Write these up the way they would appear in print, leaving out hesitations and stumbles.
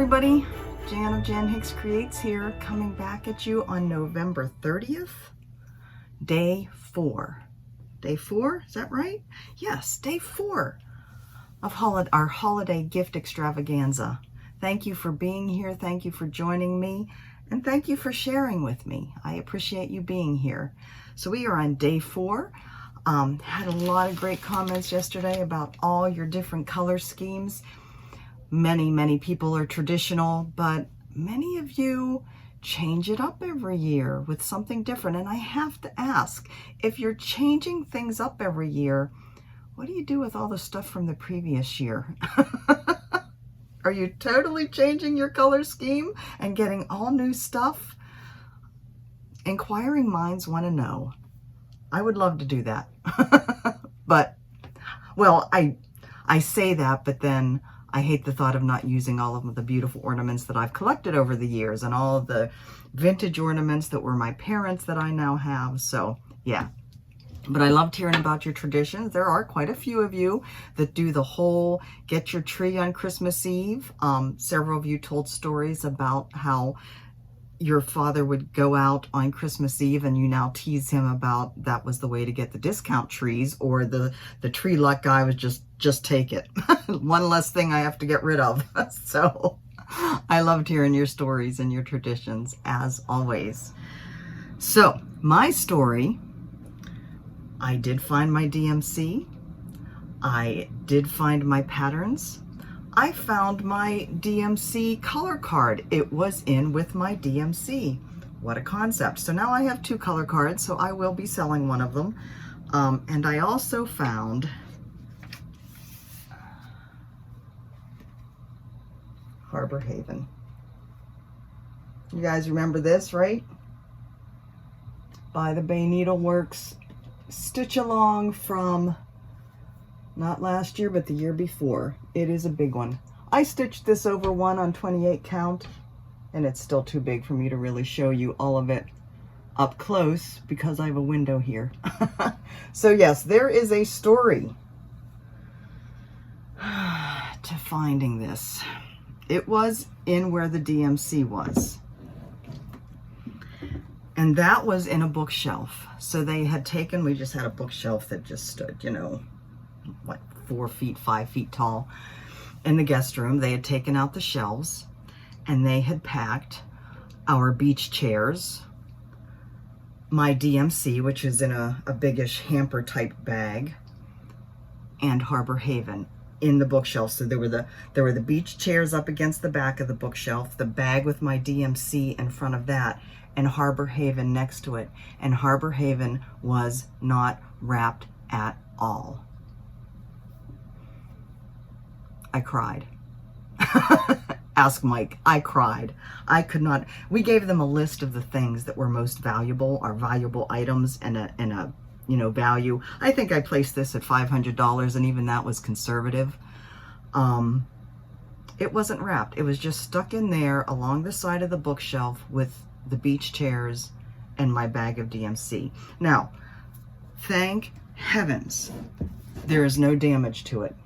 everybody, Jan of Jan Hicks Creates here, coming back at you on November 30th, day 4. Day 4, is that right? Yes, day 4 of our holiday gift extravaganza. Thank you for being here, thank you for joining me, and thank you for sharing with me. I appreciate you being here. So we are on day 4. Had a lot of great comments yesterday about all your different color schemes. Many people are traditional, but many of you change it up every year with something different. And I have to ask, if you're changing things up every year, what do you do with all the stuff from the previous year? Are you totally changing your color scheme and getting all new stuff? Inquiring minds want to know. I would love to do that. But, well, I say that, but then I hate the thought of not using all of the beautiful ornaments that I've collected over the years and all of the vintage ornaments that were my parents that I now have. So, yeah. But I loved hearing about your traditions. There are quite a few of you that do the whole get your tree on Christmas Eve. Several of you told stories about how your father would go out on Christmas Eve and you now tease him about that was the way to get the discount trees, or the tree luck guy was just take it. One less thing I have to get rid of. So I loved hearing your stories and your traditions as always. So my story, I did find my DMC. I did find my patterns. I found my DMC color card. It was in with my DMC. What a concept. So now I have 2 color cards, so I will be selling one of them. And I also found Harbor Haven. You guys remember this, right? By the Bay Needleworks Stitch Along from not last year, but the year before. It is a big one. I stitched this over one on 28 count, and it's still too big for me to really show you all of it up close because I have a window here. So yes, there is a story to finding this. It was in where the DMC was. And that was in a bookshelf. So they had taken, we just had a bookshelf that just stood, you know, what, 4 feet, 5 feet tall in the guest room. They had taken out the shelves and they had packed our beach chairs, my DMC, which is in a biggish hamper type bag, and Harbor Haven in the bookshelf. So there were the beach chairs up against the back of the bookshelf, the bag with my DMC in front of that, and Harbor Haven next to it. And Harbor Haven was not wrapped at all. I cried. Ask Mike. I cried. I could not. We gave them a list of the things that were most valuable, our valuable items, and a you know, value. I think I placed this at $500, and even that was conservative. It wasn't wrapped. It was just stuck in there along the side of the bookshelf with the beach chairs and my bag of DMC. Now, thank heavens, there is no damage to it.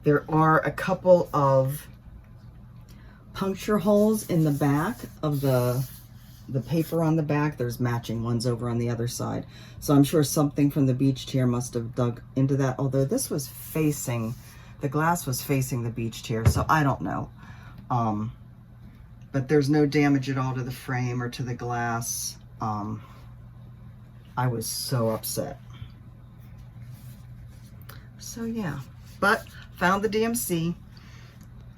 There are a couple of puncture holes in the back of the paper on the back. There's matching ones over on the other side. So I'm sure something from the beach chair must have dug into that, although this was facing, the glass was facing the beach chair, so I don't know. But there's no damage at all to the frame or to the glass. I was so upset. So yeah, but found the DMC.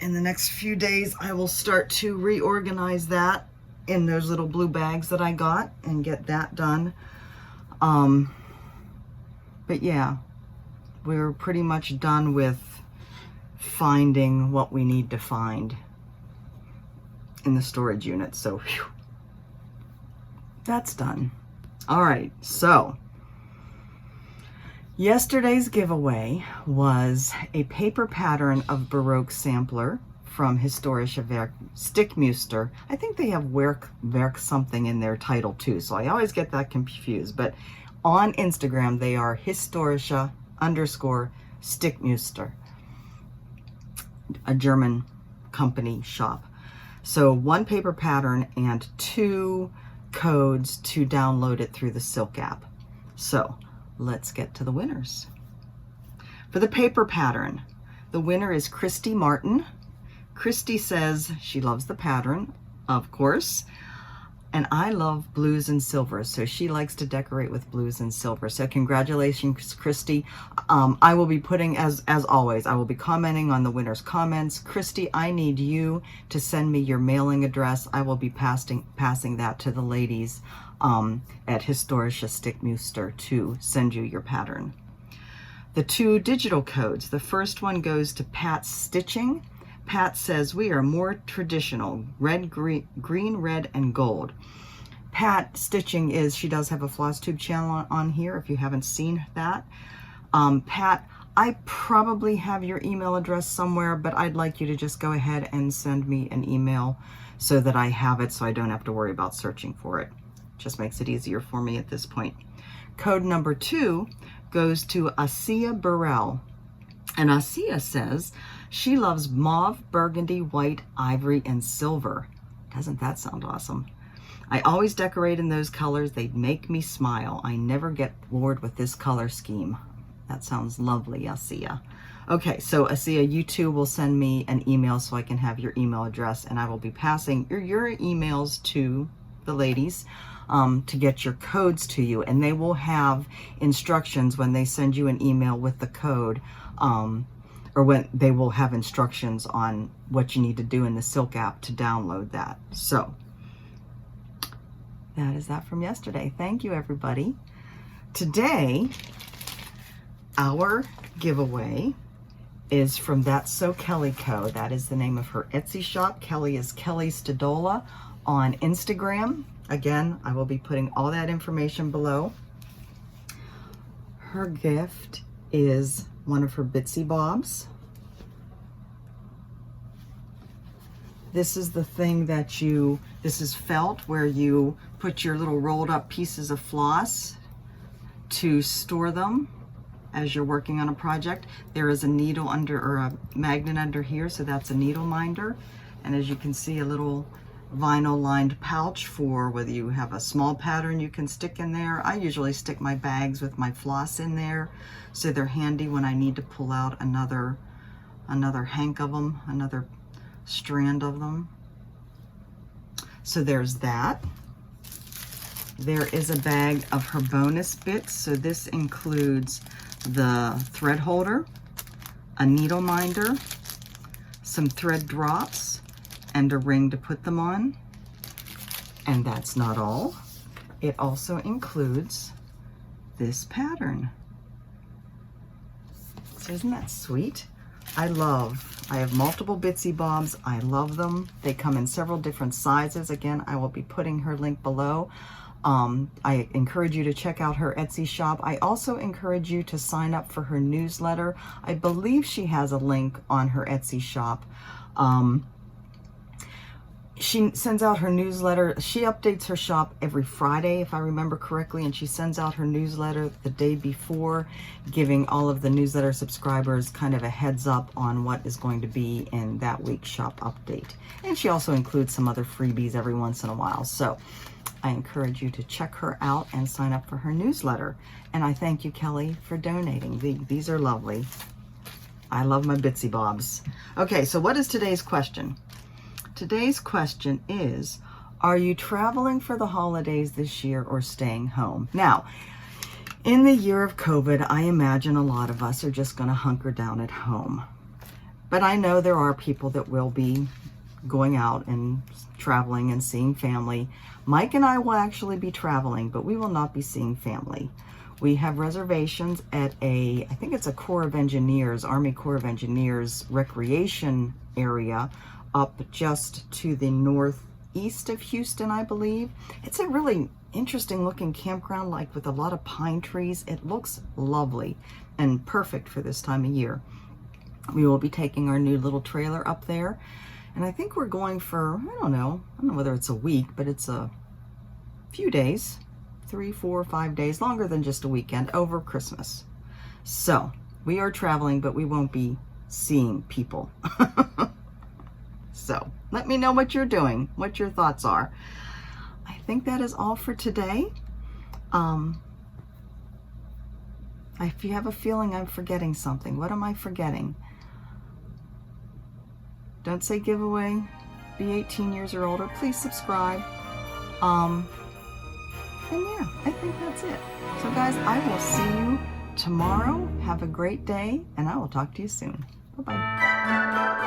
In the next few days, I will start to reorganize that in those little blue bags that I got and get that done. But yeah, we're pretty much done with finding what we need to find in the storage unit. So whew, that's done. All right, so yesterday's giveaway was a paper pattern of Baroque sampler from Historische Stickmuster. I think they have Werk something in their title too, so I always get that confused. But on Instagram, they are Historische_Stickmuster, a German company shop. So 1 paper pattern and 2 codes to download it through the Silk app. So let's get to the winners. For the paper pattern, the winner is Christy Martin. Christy says she loves the pattern, of course, and I love blues and silvers, so she likes to decorate with blues and silver. So congratulations, Christy. I will be putting, as always, I will be commenting on the winner's comments. Christy, I need you to send me your mailing address. I will be passing that to the ladies at Historische Stickmuster to send you your pattern. The 2 digital codes. The first one goes to Pat's Stitching. Pat says, we are more traditional, red, green, red, and gold. Pat Stitching she does have a floss tube channel on here if you haven't seen that. Pat, I probably have your email address somewhere, but I'd like you to just go ahead and send me an email so that I have it, so I don't have to worry about searching for it. Just makes it easier for me at this point. Code number 2 goes to Asia Burrell. And Asia says she loves mauve, burgundy, white, ivory, and silver. Doesn't that sound awesome? I always decorate in those colors. They make me smile. I never get bored with this color scheme. That sounds lovely, Asia. Okay, so Asia, you too will send me an email so I can have your email address, and I will be passing your emails to the ladies to get your codes to you, and they will have instructions when they send you an email with the code, or when they will have instructions on what you need to do in the Silk app to download that. So that is that from yesterday. Thank you, everybody. Today, our giveaway is from That's So Kelly Co. That is the name of her Etsy shop. Kelly is Kelly Stadola on Instagram. Again, I will be putting all that information below. Her gift is one of her Bitsy Bobs. This is the thing that this is felt, where you put your little rolled up pieces of floss to store them as you're working on a project. There is a needle under, or a magnet under here, so that's a needle minder. And as you can see, a little vinyl lined pouch for whether you have a small pattern you can stick in there. I usually stick my bags with my floss in there, so they're handy when I need to pull out another hank of them, another strand of them. So there's that. There is a bag of her bonus bits. So this includes the thread holder, a needle minder, some thread drops, and a ring to put them on. And that's not all. It also includes this pattern. So isn't that sweet? I have multiple Bitsy Bobs. I love them. They come in several different sizes. Again, I will be putting her link below. I encourage you to check out her Etsy shop. I also encourage you to sign up for her newsletter. I believe she has a link on her Etsy shop. She sends out her newsletter. She updates her shop every Friday, if I remember correctly, and she sends out her newsletter the day before, giving all of the newsletter subscribers kind of a heads up on what is going to be in that week's shop update. And she also includes some other freebies every once in a while. So I encourage you to check her out and sign up for her newsletter. And I thank you, Kelly, for donating. These are lovely. I love my Bitsy Bobs. Okay, so what is today's question? Today's question is, are you traveling for the holidays this year or staying home? Now, in the year of COVID, I imagine a lot of us are just going to hunker down at home. But I know there are people that will be going out and traveling and seeing family. Mike and I will actually be traveling, but we will not be seeing family. We have reservations at I think it's a Corps of Engineers, Army Corps of Engineers recreation area up just to the northeast of Houston, I believe. It's a really interesting looking campground, like with a lot of pine trees. It looks lovely and perfect for this time of year. We will be taking our new little trailer up there, and I think we're going for, I don't know whether it's a week, but it's a few days, 3, 4, 5 days, longer than just a weekend, over Christmas. So we are traveling, but we won't be seeing people. So let me know what you're doing, what your thoughts are. I think that is all for today. If you have a feeling I'm forgetting something, what am I forgetting? Don't say giveaway. Be 18 years or older. Please subscribe. And yeah, I think that's it. So guys, I will see you tomorrow. Have a great day, and I will talk to you soon. Bye-bye.